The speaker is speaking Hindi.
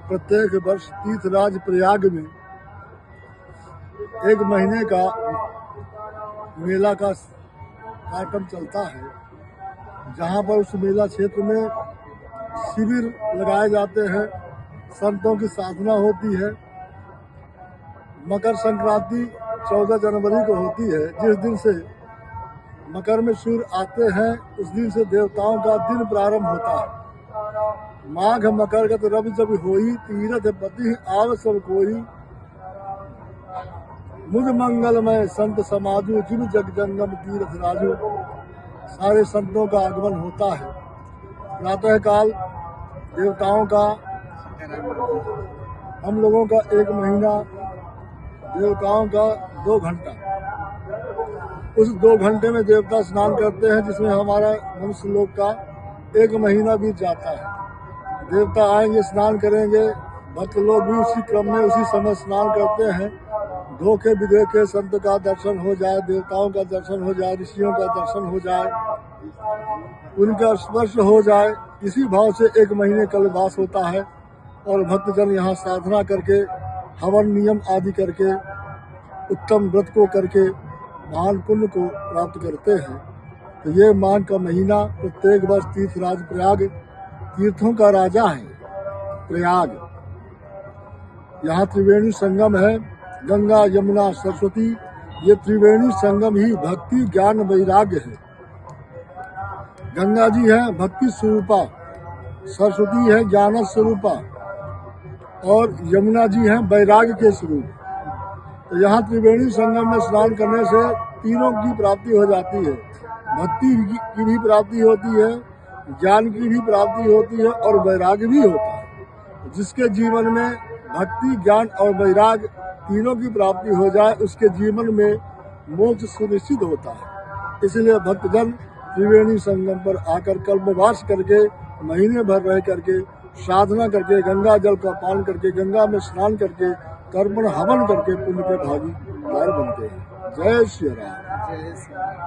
प्रत्येक वर्ष तीर्थराज प्रयाग में एक महीने का मेला का कार्यक्रम चलता है, जहां पर उस मेला क्षेत्र में शिविर लगाए जाते हैं, संतों की साधना होती है। मकर संक्रांति 14 जनवरी को होती है। जिस दिन से मकर में सूर्य आते हैं, उस दिन से देवताओं का दिन प्रारंभ होता है। माघ मकर गत रवि जब होई, तीरथ पति आव सब कोई। मुझ मंगलमय संत समाजु, जिम जग जंगम तीर्थ राजू। सारे संतों का आगमन होता है। प्रातः काल देवताओं का, हम लोगों का 1 महीना, देवताओं का 2 घंटा। उस 2 घंटे में देवता स्नान करते हैं, जिसमें हमारा मनुष्य लोग का 1 महीना बीत जाता है। देवता आएंगे, स्नान करेंगे, भक्त लोग भी उसी क्रम में उसी समय स्नान करते हैं। धोखे विधेखे संत का दर्शन हो जाए, देवताओं का दर्शन हो जाए, ऋषियों का दर्शन हो जाए, उनका स्पर्श हो जाए, इसी भाव से 1 महीने कल्पवास होता है। और भक्तजन यहाँ साधना करके, हवन नियम आदि करके, उत्तम व्रत को करके महान पुण्य को प्राप्त करते हैं। तो ये माघ का महीना प्रत्येक वर्ष तीर्थराज प्रयाग, तीर्थों का राजा है प्रयाग। यहाँ त्रिवेणी संगम है, गंगा यमुना सरस्वती। ये त्रिवेणी संगम ही भक्ति ज्ञान वैराग्य है। गंगा जी है भक्ति स्वरूपा, सरस्वती है ज्ञान स्वरूपा, और यमुना जी हैं वैराग्य के स्वरूप। तो यहाँ त्रिवेणी संगम में स्नान करने से तीनों की प्राप्ति हो जाती है। भक्ति की भी प्राप्ति होती है, ज्ञान की भी प्राप्ति होती है, और वैराग्य भी होता है। जिसके जीवन में भक्ति, ज्ञान और वैराग्य तीनों की प्राप्ति हो जाए, उसके जीवन में मोक्ष सुनिश्चित होता है। इसलिए भक्तजन त्रिवेणी संगम पर आकर कल्पवास करके, महीने भर रह करके, साधना करके, गंगा जल का पान करके, गंगा में स्नान करके, तर्पण हवन करके पुण्य के भागीदार बनते हैं। जय श्री राम।